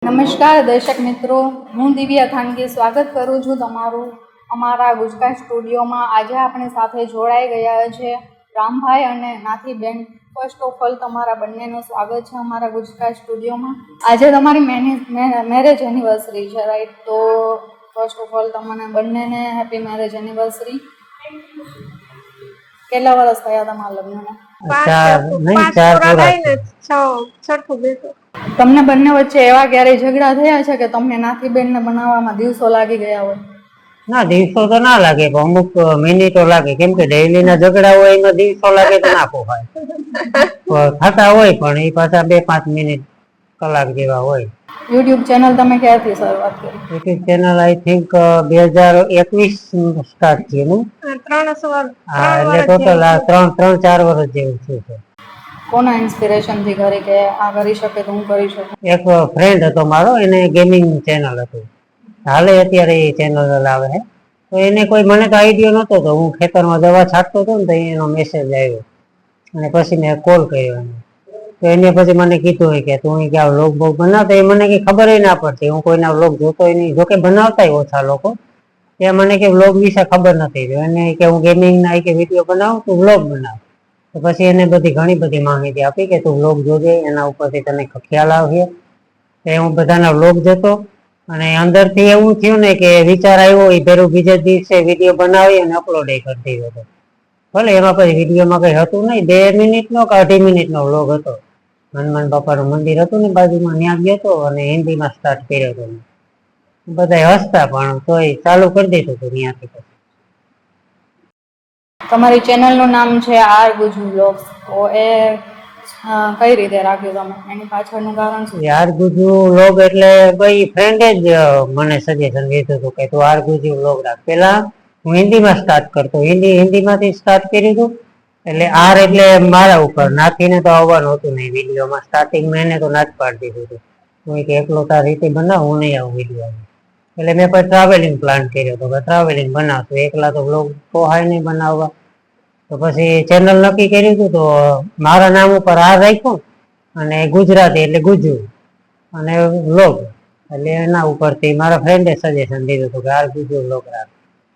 નમસ્કાર દર્શક મિત્રો, હું દિવ્યા થાનગી સ્વાગત કરું છું તમારું અમારા ગુજકા સ્ટુડિયોમાં. આજે આપણી સાથે જોડાઈ ગયા છે રામભાઈ અને નાથીબેન. ફર્સ્ટ ઓફ ઓલ તમારા બંનેનું સ્વાગત છે અમારા ગુજકા સ્ટુડિયોમાં. આજે તમારી મેરેજ એનિવર્સરી છે, રાઈટ? તો ફર્સ્ટ ઓફ ઓલ તમને બંનેને હેપી મેરેજ એનિવર્સરી. કેટલા વર્ષ થયા તમારા લગ્નને? 5 તમને બંને વચ્ચે એવા ક્યારેય ઝઘડા થયા છે કે તમને નાથીબેન ને બનાવવામાં દિવસો લાગી ગયા હોય? ના, દિવસો તો ના લાગે, પણ અમુક મિનિટો લાગે, કેમ કે ડેઈલી ના ઝઘડા હોય એમાં દિવસો લાગે તો ના પોહાય. થતા હોય પણ એ પાછા 2-5 મિનિટ કલાક જેવા હોય. યુટ્યુબ ચેનલ તમે ક્યારથી શરૂઆત કરી? YouTube channel I think 2021 start થયું. હા, એટલે ટોટલ 3-4 વર્ષ જેવું થયું છે. કોના ઇન્સ્પિરેશન થી કરી કે આ કરી શકે તો હું કરી શકું? એક ફ્રેન્ડ હતો મારો, એને ગેમિંગ ચેનલ હતું, હાલે અત્યારે એ ચેનલ લાવે છે. તો એને કોઈ મને તો આઈડિયો નતો, તો હું ખેતરમાં દવા છાંટતો હતો ને તો એનો મેસેજ આવ્યો અને પછી મેં કોલ કર્યો એને. તો એને પછી મને કીધું હોય કે તું ક્યાં વ્લોગ બોગ બનાવતો, એ મને કઈ ખબર ના પડતી, હું કોઈના વ્લોગ જોતો નહીં, જોકે બનાવતા ઓછા લોકો. એ મને કે વ્લોગ વિશે ખબર નથી, એને કે હું ગેમિંગ ના કે વિડીયો બનાવું, તું વ્લોગ બનાવ. તો પછી એને ઘણી બધી માહિતી આપી કે તું વ્લોગ જોજે, એના ઉપરથી તને ખ્યાલ આવશે. હું બધાના વ્લોગ જોતો અને અંદરથી એવું થયું ને કે વિચાર આવ્યો એ ભેરું બીજા દિવસે વિડીયો બનાવી અને અપલોડ કરી દીધો હતો. ભલે એમાં પછી વિડીયોમાં કઈ હતું નહીં, 2 મિનિટનો કે 2.5 મિનિટનો વ્લોગ હતો. હનુમાન બાપાનું મંદિર હતું ને બાજુમાં, ત્યાં ગયો હતો અને હિન્દીમાં સ્ટાર્ટ કર્યો હતો. બધા હસતા પણ તોય ચાલુ કરી દીધું હતું ત્યાંથી. તમારી ચેનલનું નામ છે આર ગુજુ વ્લોગ્સ, તો એ કઈ રીતે રાખ્યું તમે? એની પાછળનું કારણ શું? આર ગુજુ વ્લોગ એટલે ભાઈ ફ્રેન્ડે જ મને સજેશન દીધું હતું કે તું આર ગુજુ વ્લોગ રાખ. પેલા હું હિન્દીમાં સ્ટાર્ટ કરતો, હિન્દીમાંથી સ્ટાર્ટ કર્યું હતું. એટલે આર એટલે મારા ઉપર, નાથીને તો આવવાનું હતું નહીં વિડીયોમાં. સ્ટાર્ટિંગમાં એને તો ના જ પાડી દીધું હતું, હું કે એકલો તાર રીતે બનાવ, હું નહીં આવું વિડીયોમાં. એટલે મેં પછી ટ્રાવેલિંગ પ્લાન કર્યો હતો કે ટ્રાવેલિંગ બનાવશું, એકલા તો વ્લોગ પોહાય નહીં બનાવવા. તો પછી ચેનલ નક્કી કર્યું હતું, તો મારા નામ ઉપર આર રાખ્યું અને ગુજરાતી એટલે ગુજુ અને વ્લોગ, એટલે એના ઉપરથી મારા ફ્રેન્ડે સજેશન દીધું હતું કે આર ગુજુ વ્લોગ રાખ.